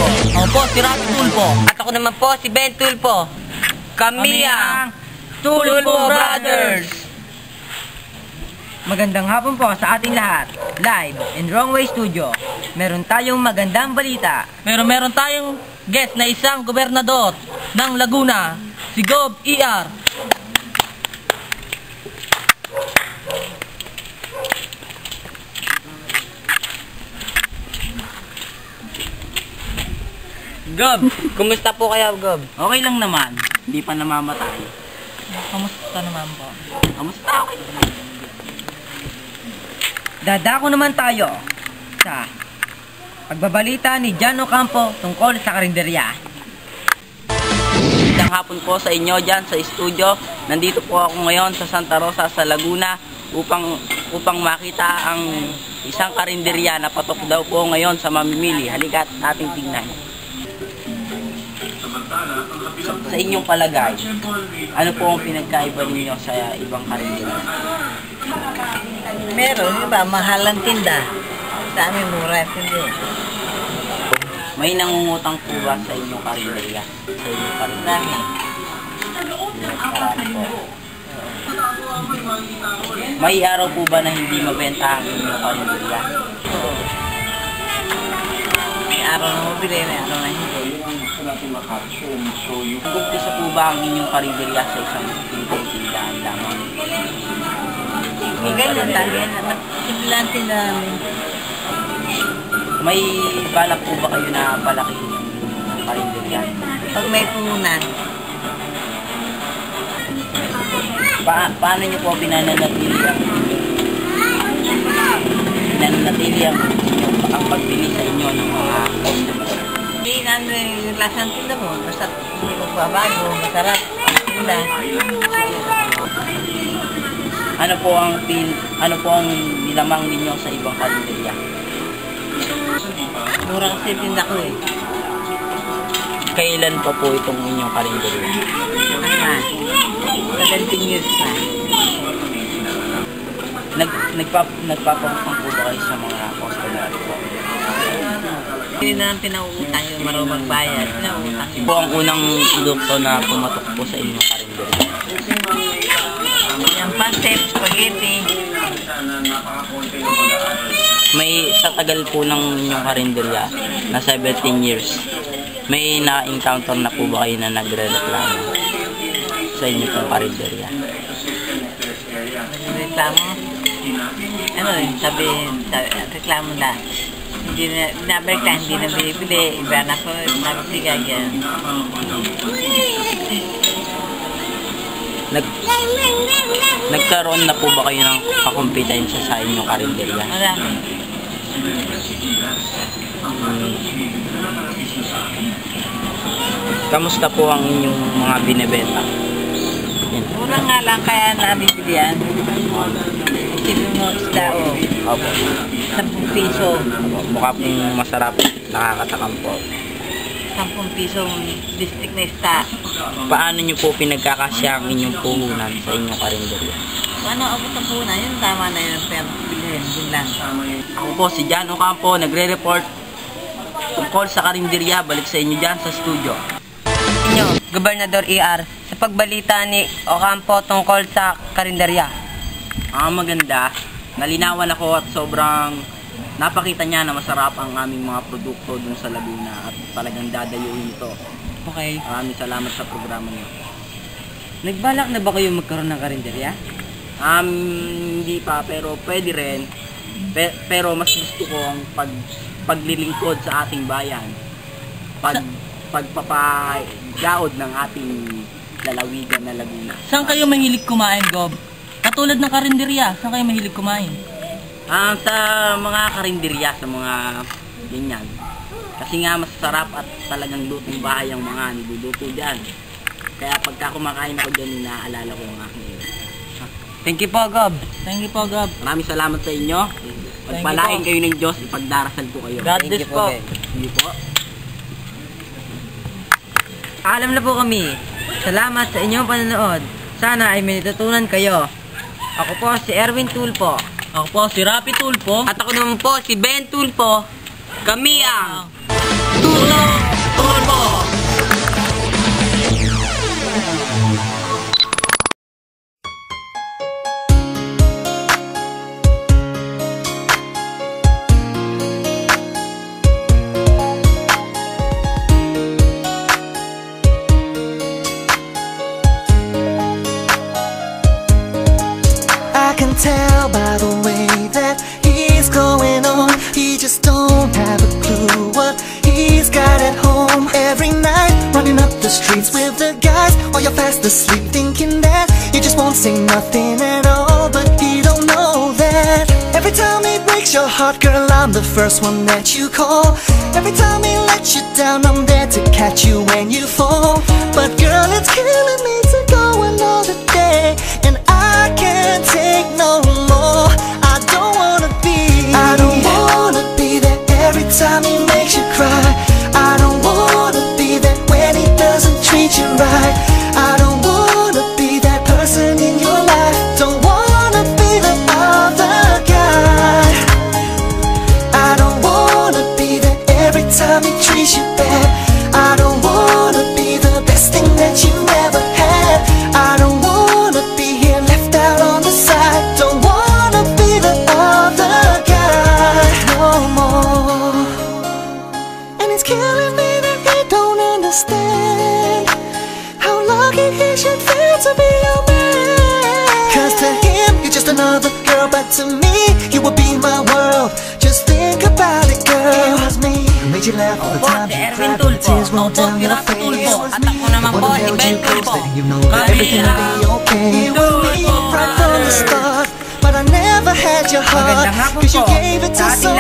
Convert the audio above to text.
Tulpo. Ako po si Rapi Tulpo. At ako naman po si Ben Tulpo. Kami ang Tulpo Brothers. Magandang hapon po sa ating lahat. Live in Wrongway Studio. Meron tayong magandang balita. Meron tayong guest na isang gobernador ng Laguna, si Gob ER. Gob. Kumusta po kayo, Gob? Okay lang naman. Hindi pa namamatay. Kamusta naman po? Kamusta? Okay. Dadako naman tayo sa pagbabalita ni Jan Ocampo tungkol sa karinderya. Magandang hapon po sa inyo dyan sa studio. Nandito po ako ngayon sa Santa Rosa sa Laguna upang makita ang isang karinderya na patok daw po ngayon sa mamimili. Halika't ating tingnan. Sa inyong palagay, ano po ang pinagkaiba ninyo sa ibang karinderya? Meron, iba, mahalang tinda. Sa amin, mura tinda. May nangungutang po ba sa inyong karinderya? Sa inyong karinderya? Marami po. May araw po ba na hindi mabenta ang inyong karinderya? May araw na mabili, may araw na hindi. Kumpisa po ba ang inyong karinderya sa isang simpleng tindahan lamang? May ganyan tayo, simpilan tinda namin. May balak po ba kayo na palaki yung karinderya? Pag may puhunan, Paano nyo po pinananatili ang pagbili sa inyo ng mga customer? hindi namin yung lasang tinda mo. Basta hindi magbabago, masarap ang tinda. Ano po ang nilamang ninyo sa ibang karinderya? Mura kasi tinda ko eh. Kailan pa po itong inyong karinderya? Ano 17 years na. Nagpapakutang po ba kayo sa mga customer po? Hindi na pinauutang yung marunong magbayad. Pinauutang Ito po ang unang produkto na pumatok po sa inyong karinderya. yung pancit, spaghetti. May sa tagal po ng inyong karinderya na 17 years, may na-encounter na po ba kayo na nagre-reklamo sa inyong pong karinderya? Reklamo. Ano rin, sabi reklamo na. Hindi na, binabalik na, hindi na binibili. Iba na ko, nabibigay yan. Nagkaroon na po ba kayo ng kakumpetensya sa inyong karinderya? Marami. Kamusta po ang inyong mga binebenta? Yan. Mura nga lang kaya nabibili yan. Isipin mo isda o. Opo. 10 piso. Mukha pong masarap, nakakatakam po. 10 piso district na isda. Paano nyo po pinagkakasya ang inyong puhunan sa inyong karinderya? Ano abot ang puhunan? Yun tama na yun. Pero bilhin, yun lang. Ako po si Jan Ocampo, nagre-report tungkol sa karinderya. Balik sa inyo dyan sa studio. Inyo, Gobernador ER, sa pagbalita ni Ocampo tungkol sa karinderya. Maganda. Nalinawan ako at sobrang napakita niya na masarap ang aming mga produkto dun sa Laguna at talagang dadayuhin ito. Okay. Maraming salamat sa programa niyo. Nagbalak na ba kayo magkaroon ng karinderya? Hindi pa, pero pwede rin. Pero mas gusto ko ang paglilingkod sa ating bayan. Pagpapagaod ng ating lalawigan na Laguna. Saan kayo mahilig kumain, Gob? Katulad ng karinderya, saan kayo mahilig kumain? Sa mga karinderya, sa mga ganyan. Kasi nga masarap at talagang lutong bahay ang mga niluluto dyan. Kaya pagka kumakain ako dyan, inaalala ko ang aking ina. Thank you po, Gob. Thank you po, Gob. Maraming salamat sa inyo. Pagpalain kayo ng Diyos, ipagdarasal ko kayo. God bless po. Hindi po. Alam na po kami. Salamat sa inyong panonood. Sana ay may natutunan kayo. Ako po si Erwin Tulpo. Ako po si Rapi Tulpo. At ako naman po si Ben Tulpo. Kami ang Tulpo! I can tell by the way that he's going on. He just don't have a clue what he's got at home. Every night, running up the streets with the guys while you're fast asleep, thinking that you just won't say nothing at all. But he don't know that every time he breaks your heart, girl, I'm the first one that you call. Every time he lets you down, I'm there to catch you when you fall. But girl, it's killing me to go another day, and I can't take no more. I don't wanna be there every time he makes you cry. I don't wanna be there when he doesn't treat you right. I don't wanna be that person in your life. Don't wanna be the other guy. I don't wanna be there every time he treats you bad. I don't wanna be the best thing that you never had. I don't wanna be here left out on the side. Don't wanna be the other guy no more. And it's killing me that he don't understand how lucky he should feel to be your man. Cause to him, you're just another girl, but to me, you would be my world. Just think about it, girl. It was me who made you laugh all the time. Si Erwin Tulfo, ako po si Rafa Tulfo, at ako naman po si Ben Tulfo. Everything will be okay. It was me right from the start, but I never had your heart. Magandang hapon Cause you po gave it to sa ating